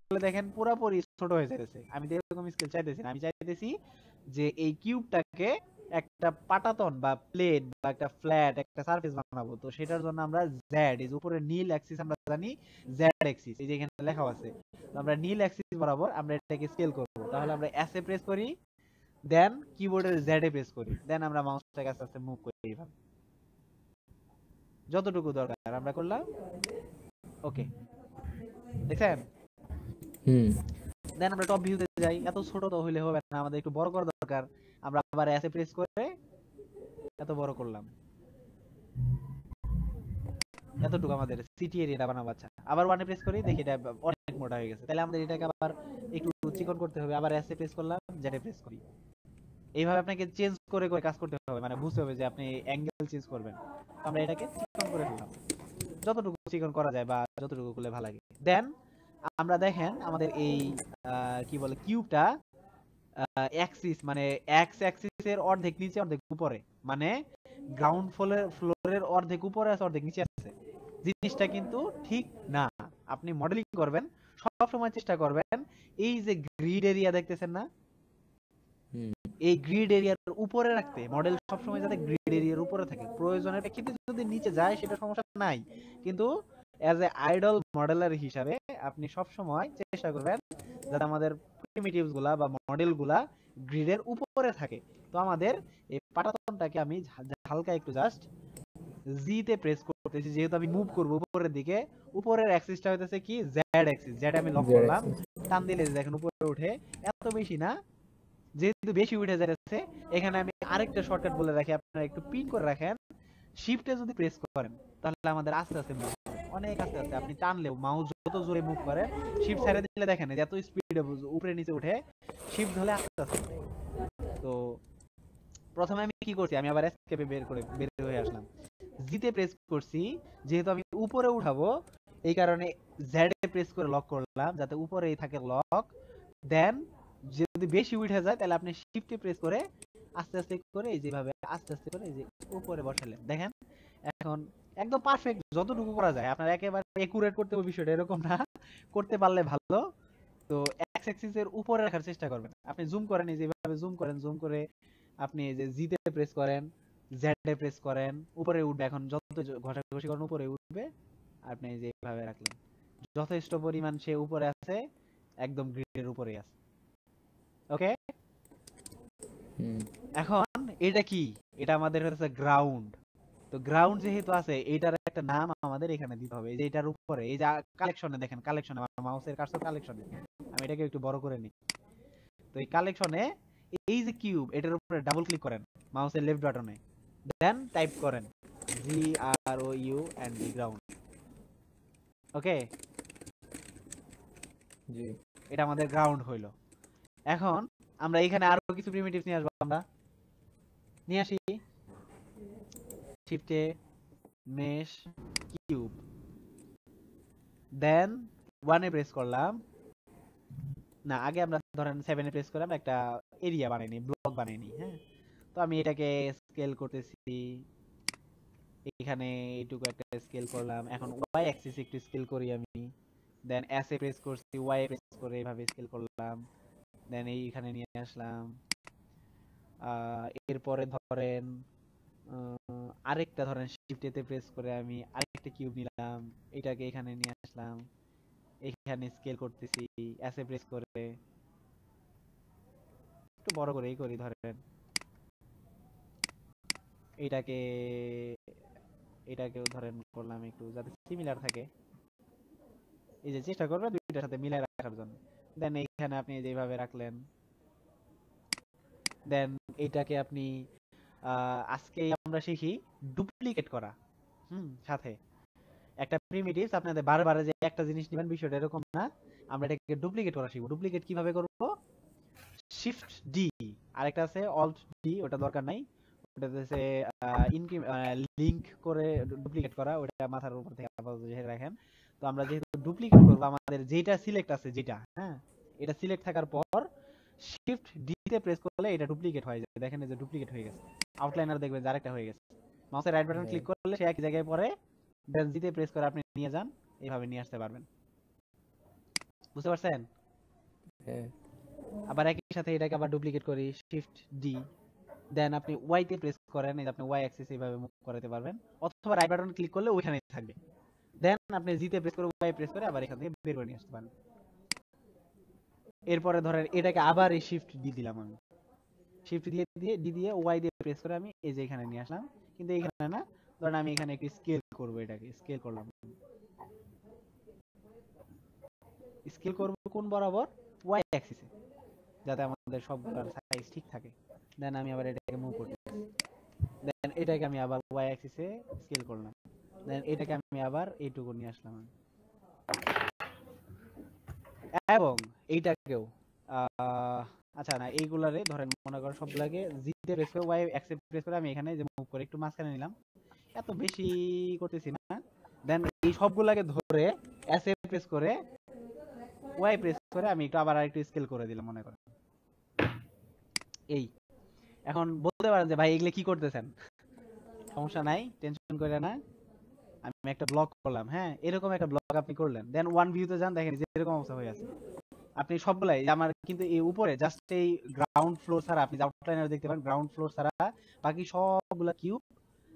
করলে দেখেন পুরোপুরি ছোট হয়ে যাচ্ছে। আমি তো এরকম স্কেল চাইতেছি না, আমি চাইতেছি যে এই কিউবটাকে একটা পাটাতন বা প্লেট বা একটা ফ্ল্যাট একটা সারফেস বানাবো। তো সেটার জন্য আমরা জেড, এই উপরে নীল অ্যাক্সিস আমরা জানি জেড অ্যাক্সিস, এই যে এখানে লেখা আছে, তো আমরা নীল অ্যাক্সিস বরাবর আমরা এটাকে স্কেল করব। তাহলে আমরা এস এ প্রেস করি, দেন কিবোর্ডের জেড এ প্রেস করি, দেন আমরা মাউসটাকে আস্তে আস্তে মুভ করি এইভাবে যতটুকু দরকার আমরা করলাম। ওকে, দেখছেন? হুম দেন আমরা টপ ভিউতে যাই। এত ছোট তো হইলে হবে না, আমাদের একটু বড় করা দরকার। আমরা আবার এসে প্রেস করে এত বড় করলাম, এতটুকু আমাদের সিটি এরিয়াটা বানাবো। আচ্ছা, আবার ওয়ানে প্রেস করি, দেখি এটা অনেক মোটা হয়ে গেছে। তাহলে আমাদের এটাকে আবার একটু চিকন করতে হবে। আবার এসে প্রেস করলাম, জেডে প্রেস করি। এইভাবে আপনাকে চেঞ্জ করে করে কাজ করতে হবে, মানে বুঝতে হবে যে আপনি অ্যাঙ্গেল চেঞ্জ করবেন। তো আমরা এটাকে চিকন করে ফেললাম, যতটুকু চিকন করা যায় বা যতটুকু করলে ভালো লাগে। দেন আমরা দেখেন আমাদের এই কি বলে কিউবটা অ্যাক্সিস, মানে এক্স অ্যাক্সিসের অর্ধেক নিচে অর্ধেক উপরে, মানে গ্রাউন্ড ফ্লোরের অর্ধেক উপরে আছে অর্ধেক নিচে আছে। জিনিসটা কিন্তু ঠিক না। আপনি মডেলিং করবেন সব সময় চেষ্টা করবেন এই যে গ্রিড এরিয়া দেখতেছেন না, হুম এই গ্রিড এরিয়ার উপরে রাখতে। মডেল সবসময় যাতে গ্রিড এরিয়ার উপরে থাকে, প্রয়োজনের প্রেক্ষিতে যদি নিচে যায় সেটা সমস্যা নাই, কিন্তু অ্যাজ এ আইডল মডেলার হিসাবে আপনি সব সময় চেষ্টা করবেন যাতে আমাদের প্রিমিটিভস গুলা বা মডেল গুলা গ্রিডের উপরে থাকে। তো আমাদের এই পাটাতনটাকে আমি হালকা একটু জাস্ট জি তে প্রেস করতেছি, যেহেতু আমি মুভ করব উপরের দিকে। উপরের অ্যাক্সিসটা হইতেছে কি জেড অ্যাক্সিস, জেড আমি লক জেড করলাম, অ্যাক্সিস টান দিলে দেখেন উপরে উঠে। এত বেশি না, যেহেতু বেশি উঠে যাচ্ছে, এখানে আমি আরেকটা শর্টকাট বলে রাখি, আপনারা একটু পিন করে রাখেন। শিফটে যদি প্রেস করেন তাহলে আমাদের আস্তে আস্তে মুভ হবে, অনেক আস্তে আস্তে। আপনি টানলেও মাউস যত জোরে মুভ করেন, শিফট ছেড়ে দিলে দেখেন এত স্পিডে উপরে নিচে উঠে, শিফট ধরলে আস্তে আস্তে উঠে। তো প্রথমে আমি কি করছি, আমি আবার এসকেপে বের হয়ে আসলাম, জিতে প্রেস করছি, যেহেতু আমি উপরে উঠাবো এই কারণে জেড এ প্রেস করে লক করলাম যাতে উপরেই থাকে লক। দেন যদি বেশি উঠে যায় তাহলে আপনি শিফটে প্রেস করে আস্তে আস্তে করে এই যেভাবে আস্তে আস্তে করে এই যে উপরে বসালেন, দেখেন এখন একদম পারফেক্ট যতটুকু করা যায়। আপনার একেবারে একুরেট করতে হবে বিষয়টা এরকম না, করতে পারলে ভালো। তো এক্স অ্যাক্সিস এর উপরে রাখার চেষ্টা করবেন। আপনি জুম করেন, এই যেভাবে জুম করেন, জুম করে আপনি এই যে জি তে প্রেস করেন, জেড এ প্রেস করেন, উপরে উঠবে। এখন যত ঘষাঘষি করেন উপরে উঠবে। আপনি এই যে এইভাবে রাখলেন, যথেষ্ট পরিমাণ সে উপরে আছে, একদম গ্রিডের উপরেই আছে। ওকে, হুম এখন এটা কি, এটা আমাদের হচ্ছে গ্রাউন্ড। তো গ্রাউন্ড যেহেতু আছে, এইটার একটা নাম আমাদের এখানে দিতে হবে। এই যে এটার উপরে এই যে কালেকশনে দেখেন, কালেকশনে আমার মাউসের কার্সর কালেকশনে, আমি এটাকে একটু বড় করে নিই। তো এই কালেকশনে এই যে কিউব, এটার উপরে ডাবল ক্লিক করেন মাউসের লেফট বাটনে, দেন টাইপ করেন GROUND গ্রাউন্ড। ওকে, জি এটা আমাদের গ্রাউন্ড হইলো। এখন আমরা এখানে আরো কিছু প্রিমিটিভস নিয়ে আসবো, আমরা নিয়ে আসি। শিফটে মেশ কিউব, দেন ওয়ানে প্রেস করলাম। না, আগে আমরা ধরেন 7 এ প্রেস করে আমরা একটা এরিয়া বানাই নি, ব্লক বানাই নি। হ্যাঁ, তো আমি এটাকে স্কেল করতেছি, এখানে এইটুকু একটা স্কেল করলাম। এখন ওয়াই অ্যাক্সিস একটু স্কেল করি আমি, দেন এস এ প্রেস করছি, ওয়াই এ প্রেস করে এইভাবে স্কেল করলাম, দেন এইখানে নিয়ে আসলাম। এরপরে ধরেন আরেকটা ধরেন শিফট এতে প্রেস করে আমি আরেকটা কিউব নিলাম, এটাকে এখানে নিয়ে আসলাম, এখানে স্কেল করতেছি এস এ প্রেস করে, একটু বড় করেই করি ধরেন। এটাকে এটাকেও ধরেন করলাম একটু যাতে সিমিলার থাকে, এই যে চেষ্টা করবেন দুইটার সাথে মিলাই রাখার জন্য। দেন এইখানে আপনি যেভাবে রাখলেন, দেন এটাকে আপনি আজকে আমরা শিখি ডুপ্লিকেট করা। সাথে একটা প্রিমিটিভস আপনাদের বারবার যে একটা জিনিস নেবেন বিষয়টা এরকম না, আমরা এটাকে ডুপ্লিকেট করা শিখবো। ডুপ্লিকেট কিভাবে করব, শিফট ডি, আরেকটা আছে অল্ট ডি, ওটা দরকার নাই। ওটা হচ্ছে লিংক করে ডুপ্লিকেট করা, ওটা মাথার উপর থেকে আপাতত ঝেড়ে রাখেন। তো আমরা যেহেতু ডুপ্লিকেট করব, আমাদের যেটা সিলেক্ট আছে যেটা, হ্যাঁ, এটা সিলেক্ট থাকার পর শিফট ডি তে প্রেস করলে এটা ডুপ্লিকেট হয়ে যায়। দেখেন এই যে ডুপ্লিকেট হয়ে গেছে, আউটলাইনার দেখবেন যে আরেকটা হয়ে গেছে। মাউসের রাইট বাটন হ্যাঁ ক্লিক করলে সে এক জায়গায় পরে, দেন জি তে প্রেস করে আপনি নিয়ে যান, এইভাবে নিয়ে আসতে পারবেন। বুঝতে পারছেন? হ্যাঁ। আবার একই সাথে এটাকে আবার ডুপ্লিকেট করি, শিফট ডি, দেন আপনি ওয়াই তে প্রেস করেন, এই যে আপনি ওয়াই অ্যাক্সিস এইভাবে মুভ করাতে পারবেন, অথবা রাইট বাটন ক্লিক করলে ওইখানেই থাকবে। দেন আপনি জি তে প্রেস করে ওয়াই প্রেস করে আবার এখান থেকে বের করে নিয়ে আসতে পারেন। এরপরে ধরেন এটাকে আবার এই শিফট ডি দিলাম আমি, শিফট দিয়ে দিয়ে ডি দিয়ে ওয়াই দিয়ে প্রেস করে আমি এই যে এখানে নিয়ে আসলাম, কিন্তু এখানে না, ধরেন আমি এখানে একটু স্কেল করব, এটাকে স্কেল করলাম, স্কেল করব কোন বরাবর, ওয়াই অ্যাক্সিসে, যাতে আমাদের সবগুলোর সাইজ ঠিক থাকে। দেন আমি আবার এটাকে মুভ করতে, দেন এটাকে আমি আবার ওয়াই অ্যাক্সিসে স্কেল করলাম, দেন এটাকে আমি আবার এইটুকু নিয়ে আসলাম, এবং এইটাকেও আচ্ছা না, এইগুলারে ধরেন মনে করেন সবগুলাকে জিতে প্রেস করে ওয়াই অ্যাক্সেপ্ট প্রেস করে আমি এখানে যে মুভ করে একটু মাঝখানে নিলাম, এত বেশি করতেছি না। দেন এই সবগুলাকে ধরে এস এ প্রেস করে ওয়াই প্রেস করে আমি একটু আবার একটু স্কেল করে দিলাম মনে করেন এই। এখন বলতে পারেন যে ভাই এগুলো কি করতেছেন, সমস্যা নাই, টেনশন করে না, আমি একটা ব্লক করলাম, হ্যাঁ এরকম একটা ব্লক আপনি করলেন, দেন ওয়ান ভিউতে যান, দেখেন যে এরকম অবস্থা হয়ে আছে। আপনি সবগুলাই আমার কিন্তু এই উপরে জাস্ট এই গ্রাউন্ড ফ্লোর ছাড়া, আপনি আউটলাইনার দেখতে পারেন গ্রাউন্ড ফ্লোর ছাড়া বাকি সবগুলা কিউব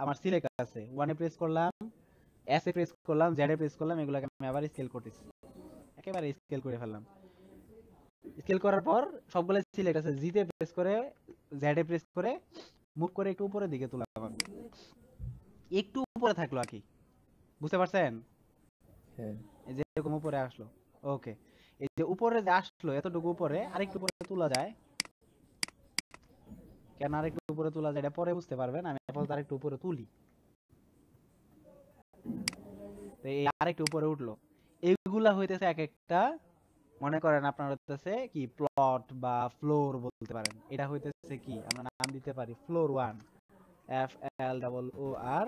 আমার সিলেক্ট আছে, ওয়ানে প্রেস করলাম, এস এ প্রেস করলাম, জেড এ প্রেস করলাম, এগুলাকে আমি আবার স্কেল করতেছি, একেবারে স্কেল করে ফেললাম। স্কেল করার পর সবগুলো সিলেক্ট আছে, জি তে প্রেস করে জেড এ প্রেস করে মুভ করে একটু উপরের দিকে তুললাম আমি, একটু উপরে থাকলো আর কি, বুঝতে পারছেন? হ্যাঁ। এই যে এরকম উপরে আসলো, ওকে। এই যে উপরে যে আসলো এতটুকু উপরে আরেকটু উপরে তোলা যায়, কেন আরেকটু উপরে তোলা যায় এটা পরে বুঝতে পারবেন, আমি আপাতত আরেকটু উপরে তুলি। তো এই আরেকটু উপরে উঠলো, এইগুলা হইতেছে এক একটা, মনে করেন আপনার হইতেছে কি প্লট বা ফ্লোর বলতে পারেন, এটা হইতেছে কি আমরা নাম দিতে পারি floor 1, F L double O R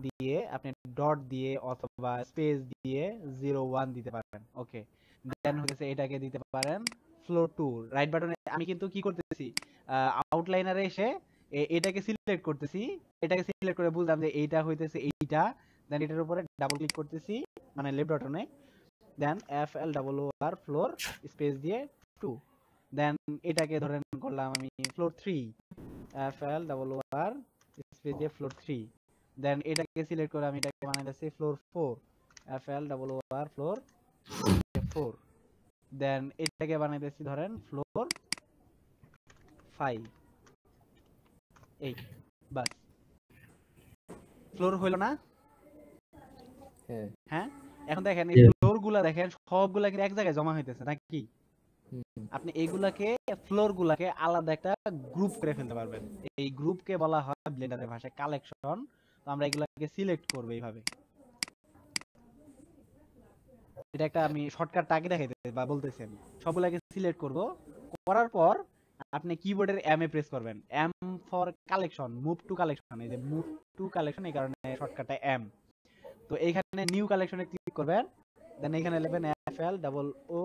দিয়ে আপনি ডট দিয়ে অথবা স্পেস দিয়ে 01 দিতে পারেন, ওকে। দেন হইতেছে এটাকে দিতে পারেন ফ্লোর 2, রাইট বাটনে আমি কিন্তু কি করতেছি, আউটলাইনারে এসে এটাকে সিলেক্ট করতেছি, এটাকে সিলেক্ট করে বুঝলাম যে এইটা হইতেছে এইটা, দেন এটার উপরে ডাবল ক্লিক করতেছি, মানে লেফট বাটনে, then F L double O R floor space দিয়ে 2, দেন এটাকে ধরেন করলাম আমি floor 3, F L double O R space দিয়ে ফ্লোর 3, দেন এটাকে সিলেক্ট করে আমি এটাকে বানাইতেছি floor 4, F L double O R floor 4, then এটাকে বানাইতেছি ধরেন ফ্লোর 5, এই বাস, ফ্লোর হইলো না? হ্যাঁ। হ্যাঁ, এখন দেখেন এই ফ্লোর গুলা দেখেন সবগুলা কিন্তু এক জায়গায় জমা হইতেছে নাকি? আপনি এইগুলাকে ফ্লোর গুলাকে আলাদা একটা গ্রুপ করে ফেলতে পারবেন, এই গ্রুপকে বলা হয় ব্লেন্ডারের ভাষায় কালেকশন। তো আমরা এগুলাকে সিলেক্ট করব এইভাবে, এটা একটা আমি শর্টকাট আগে দেখাইতে বা বলতেছি, আমি সবগুলাকে সিলেক্ট করব, করার পর আপনি কিবোর্ডের এম এ প্রেস করবেন, M for collection, move to collection, এই যে মুভ টু কালেকশন, এই কারণে শর্টকাটটা এম। তো এইখানে নিউ কালেকশনে ক্লিক করবেন, দেন এখানে লিখবেন F L double O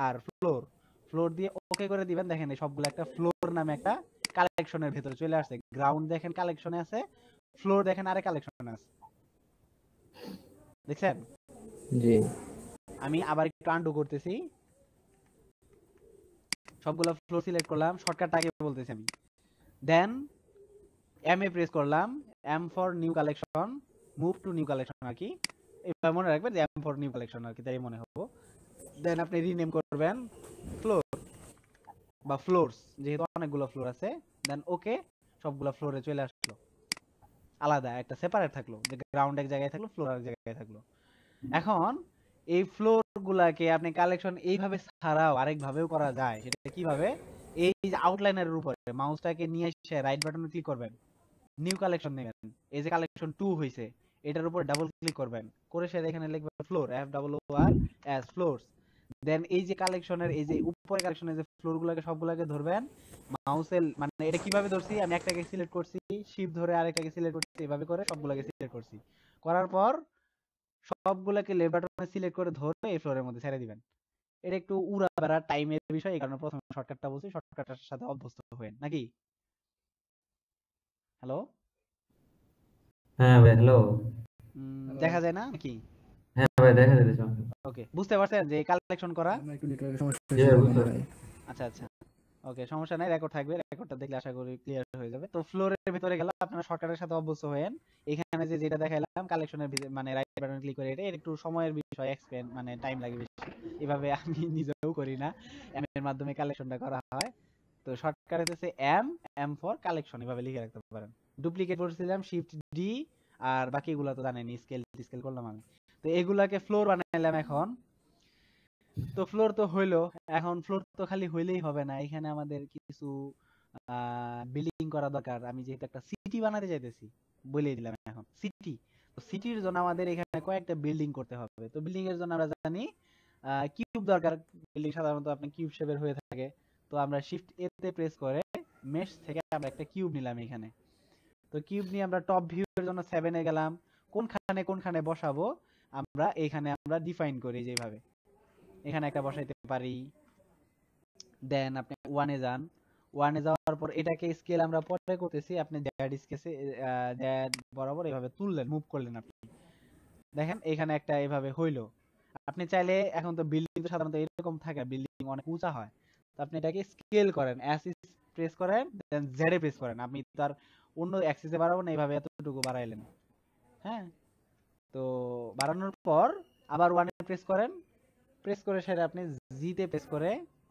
R floor, floor দিয়ে ওকে করে দিবেন, দেখেন এই সবগুলো একটা ফ্লোর নামে একটা কালেকশনের ভেতরে চলে আসছে, গ্রাউন্ড দেখেন কালেকশনে আছে, ফ্লোর দেখেন আরে কালেকশনে আছে, দেখছেন? জি। আমি আবার একটু আন্ডু করতেছি, সবগুলো ফ্লোর সিলেক্ট করলাম, শর্টকাট আগে বলতেছি আমি, দেন এম এ প্রেস করলাম, M for new collection, move to new collection আর কি, এবার মনে রাখবেন যে এম ফর নিউ কালেকশন আর কি, তাই মনে হবো। দেন আপনি রিনেম করবেন ফ্লোর বা ফ্লোরস, যেহেতু অনেকগুলো ফ্লোর আছে, দেন ওকে, সবগুলো ফ্লোরে চলে আসলো, আলাদা একটা সেপারেট থাকলো, যে গ্রাউন্ড এক জায়গায় থাকলো, ফ্লোর এক জায়গায় থাকলো। এখন এই ফ্লোর গুলাকে আপনি কালেকশন এইভাবে ছাড়াও আরেক ভাবেও করা যায়, সেটা কিভাবে, এই যে আউটলাইনারের উপরে মাউসটাকে নিয়ে এসে রাইট বাটনে ক্লিক করবেন, নিউ কালেকশন নেবেন, এই যে কালেকশন 2 হইছে, এটার উপর ডাবল ক্লিক করবেন, করে সে এখানে লিখবেন ফ্লোর, এফ ডাবল ও আর এস ফ্লোরস, দেন এই যে কালেকশনের এই যে উপরে কালেকশনের যে ফ্লোর গুলাকে সবগুলাকে ধরবেন মাউসের, মানে এটা কিভাবে ধরছি, আমি একটাকে সিলেক্ট করছি, শিফট ধরে আরেকটাকে সিলেক্ট করছি, এভাবে করে সবগুলাকে সিলেক্ট করছি, করার পর সবগুলাকে লেফট বাটনে সিলেক্ট করে ধরে এই ফ্লোরের মধ্যে ছেড়ে দিবেন। এটা একটু উড়া বেড়া টাইমের বিষয়, এই কারণে প্রথমে শর্টকাটটা বলছি, শর্টকাটের সাথে অভ্যস্ত হবেন নাকি? হ্যালো, হ্যাঁ ভাই, হ্যালো। দেখা যায় না নাকি? হ্যাঁ ভাই দেখা যাচ্ছে সমস্যা নেই। ওকে, বুঝতে পারছেন যে কালেকশন করা? আমার একটু নেটওয়ার্কের সমস্যা জি ছিল ভাই মনে বুঝতে হয়। আচ্ছা আচ্ছা, ওকে, সমস্যা নাই, রেকর্ড থাকবে, রেকর্ডটা দেখলে আশা করি ক্লিয়ার হয়ে যাবে। তো ফ্লোরের ভিতরে গেলাম, আপনারা শর্টকাটের সাথে অভ্যস্ত হয়েন। এখানে যে যেটা দেখাইলাম কালেকশনের মানে রাইট বাটন ক্লিক করে, এটা এর একটু সময়ের বিষয়, এক্সপেন্ড মানে টাইম লাগে বেশি, এভাবে আমি নিজেও করি না, এম এর মাধ্যমে কালেকশনটা করা হয়। তো শর্টকাট হচ্ছে এম, এম ফর কালেকশন, এভাবে লিখে রাখতে পারেন। ডুপ্লিকেট করছিলাম শিফট ডি, আর বাকিগুলো তো জানেন, স্কেল স্কেল করলাম আমি। তো এগুলাকে ফ্লোর বানাইলাম এখন। তো ফ্লোর তো হইলো, এখন ফ্লোর তো খালি হইলেই হবে না, এখানে আমাদের কিছু বিল্ডিং করা দরকার। আমি যেহেতু একটা সিটি বানাতে চাইতেছি, বলে দিলাম এখন সিটি। তো সিটির জন্য আমাদের এখানে কয়েকটা বিল্ডিং করতে হবে। তো বিল্ডিং এর জন্য আমরা জানি কিউব দরকার। বিল্ডিং সাধারণত আপনি কিউব শেপের হয়ে থাকে। তো আমরা শিফট এ তে প্রেস করে মেশ থেকে আমরা একটা কিউব নিলাম এখানে। তো কিউব নিয়ে আমরা টপ ভিউ এর জন্য 7 এ গেলাম। কোনখানে কোনখানে বসাবো আমরা এখানে আমরা ডিফাইন করি যেভাবে, এখানে একটা বসাইতে পারি। দেন আপনি 1 এ যান, 1 এ যাওয়ার পর এটাকে স্কেল আমরা পরে করতেছি, আপনি জেড স্কেলে জেড বরাবর এভাবে তুললেন, মুভ করলেন আপনি। দেখেন এখানে একটা এভাবে হইলো। আপনি চাইলে, এখন তো বিল্ডিং তো সাধারণত এরকম থাকে, বিল্ডিং অনেক উঁচা হয়, তো আপনি এটাকে স্কেল করেন, এস প্রেস করেন, দেন জেড এ প্রেস করেন। আপনি তার অন্য অ্যাক্সিসে বাড়াবো না, এইভাবে এতটুকু বাড়াইলেন। হ্যাঁ, তো বাড়ানোর পর আবার 1 এ প্রেস করেন, প্রেস করে সেটা আপনি জি তে প্রেস করে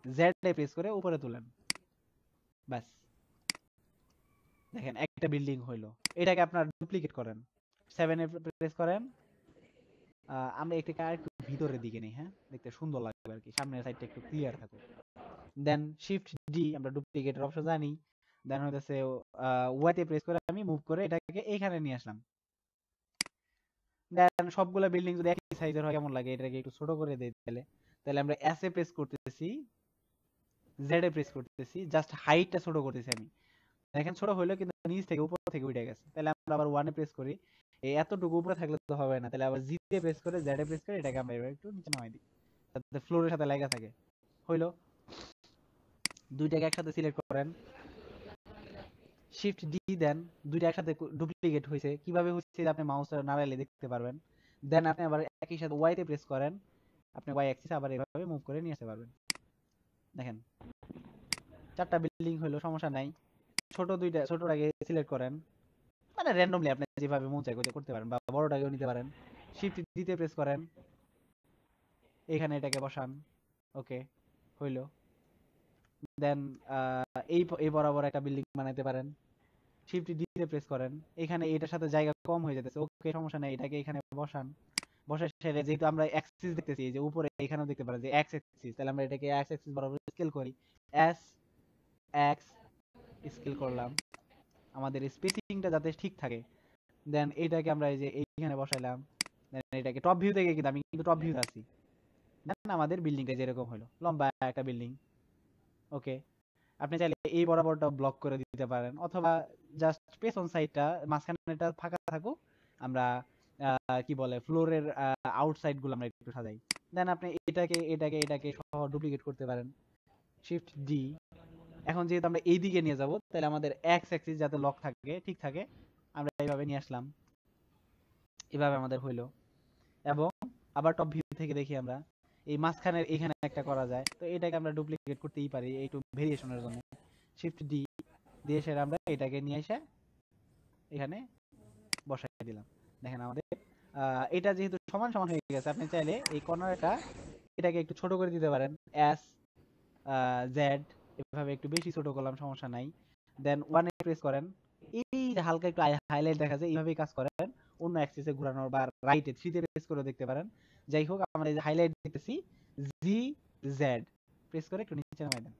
জেড এ প্রেস করে উপরে তুলেন। ব্যাস, দেখেন একটা বিল্ডিং হইলো। এটাকে আপনার ডুপ্লিকেট করেন, 7 এ প্রেস করেন। আমরা এটাকে আর একটু ভিতরের দিকে নিই, হ্যাঁ, দেখতে সুন্দর লাগবে আর কি, সামনের সাইডটা একটু ক্লিয়ার থাকুক। দেন শিফট ডি, আমরা ডুপ্লিকেটের অপশন জানি। দেন হইতেছে ওয়াইতে প্রেস করে আমি মুভ করে এটাকে এইখানে নিয়ে আসলাম। দেন সবগুলা বিল্ডিং যদি একই সাইজের হয় কেমন লাগে, এটাকে একটু ছোট করে দেই তাহলে। তাহলে আমরা এস এ প্রেস করতেছি, জেড এ প্রেস করতেছি, জাস্ট হাইটটা ছোট করতেছি আমি। দেখেন ছোট হইলো, কিন্তু নিচ থেকে উপর থেকে উঠে গেছে। তাহলে আমরা আবার 1 এ প্রেস করি, এই এতটুকু উপরে থাকলে তো হবে না, তাহলে আবার জি তে প্রেস করে জেড এ প্রেস করে এটাকে আমরা এবার একটু নিচে নামাই দিই, যাতে ফ্লোরের সাথে লাগা থাকে। হইলো, দুইটাকে একসাথে সিলেক্ট করেন, শিফট ডি দেন, দুইটা একসাথে ডুপ্লিকেট হয়েছে। কিভাবে হচ্ছে আপনি মাউসটা নাড়াইলে দেখতে পারবেন। দেন আপনি আবার একই সাথে ওয়াই তে প্রেস করেন, আপনি ওয়াই অ্যাক্সিস আবার এভাবে মুভ করে নিয়ে আসতে পারবেন। দেখেন 4টা বিল্ডিং হইলো, সমস্যা নাই। ছোটটাকে সিলেক্ট করেন, মানে র্যান্ডমলি আপনি যেভাবে মন চায় করতে পারেন, বা বড়টাকেও নিতে পারেন। শিফট দিতে প্রেস করেন, এখানে এটাকে বসান। ওকে, হইলো। দেন এই বরাবর একটা বিল্ডিং বানাইতে পারেন, শিফট দিতে প্রেস করেন, এখানে এটার সাথে জায়গা কম হয়ে যেতেছে, ওকে সমস্যা নাই, এটাকে এখানে বসান। বসার শেষে যেহেতু আমরা অ্যাক্সিস দেখতেছি, এই যে উপরে এখানেও দেখতে পারেন যে এক্স অ্যাক্সিস, তাহলে আমরা এটাকে এক্স অ্যাক্সিস বরাবর স্কেল করি, এস এক্স স্কেল করলাম, আমাদের স্পেসিংটা যাতে ঠিক থাকে। দেন এটাকে আমরা এই যে এইখানে বসাইলাম। দেন এটাকে টপ ভিউ থেকে, কিন্তু আমি কিন্তু টপ ভিউ আছি। দেন আমাদের বিল্ডিংটা যেরকম হলো, লম্বা একটা বিল্ডিং। ওকে, আপনি চাইলে এই বরাবরটা ব্লক করে দিতে পারেন, অথবা জাস্ট পেছন সাইডটা মাঝখানেটা ফাঁকা থাকুক, আমরা কি বলে ফ্লোরের আউটসাইড গুলো আমরা একটু সাজাই। দেন আপনি এটাকে এটাকে এটাকে সহ ডুপ্লিকেট করতে পারেন, শিফট ডি। এখন যেহেতু আমরা এই দিকে নিয়ে যাব, তাহলে আমাদের এক্স অ্যাক্সিস যাতে লক থাকে, ঠিক থাকে, আমরা এইভাবে নিয়ে আসলাম। এভাবে আমাদের হইলো। এবং আবার টপ ভিউ থেকে দেখি আমরা, এই মাঝখানের এখানে একটা করা যায়, তো এটাকে আমরা ডুপ্লিকেট করতেই পারি একটু ভেরিয়েশনের জন্য। শিফট ডি দিয়ে এসে আমরা এটাকে নিয়ে এসে এখানে বসাই দিলাম। দেখেন আমাদের এটা যেহেতু সমান সমান হয়ে গেছে, আপনি চাইলে এই কর্নারটা এটাকে একটু ছোট করে দিতে পারেন, এস জেড এভাবে একটু বেশি ছোট করলাম, সমস্যা নাই। দেন 1 এ প্রেস করেন, এই যে হালকা একটু হাইলাইট দেখা যায়, এইভাবেই কাজ করেন। অন্য অ্যাক্সিসে ঘোরানোর বা রাইটে 3 তে প্রেস করে দেখতে পারেন। যাই হোক, আমরা এই যে হাইলাইট দেখতেছি, জি জেড প্রেস করে একটু নিচে নামাই দেন,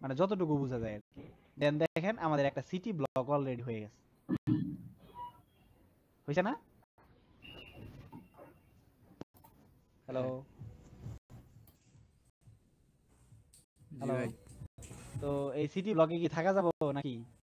মানে যতটুকু বোঝা যায় আর কি। দেন দেখেন আমাদের একটা সিটি ব্লক অলরেডি হয়ে গেছে, হয়েছে না? হ্যালো হ্যাঁ। জি হ্যালো, ভাই। তো এই সিটি ব্লকে কি থাকা যাবো নাকি?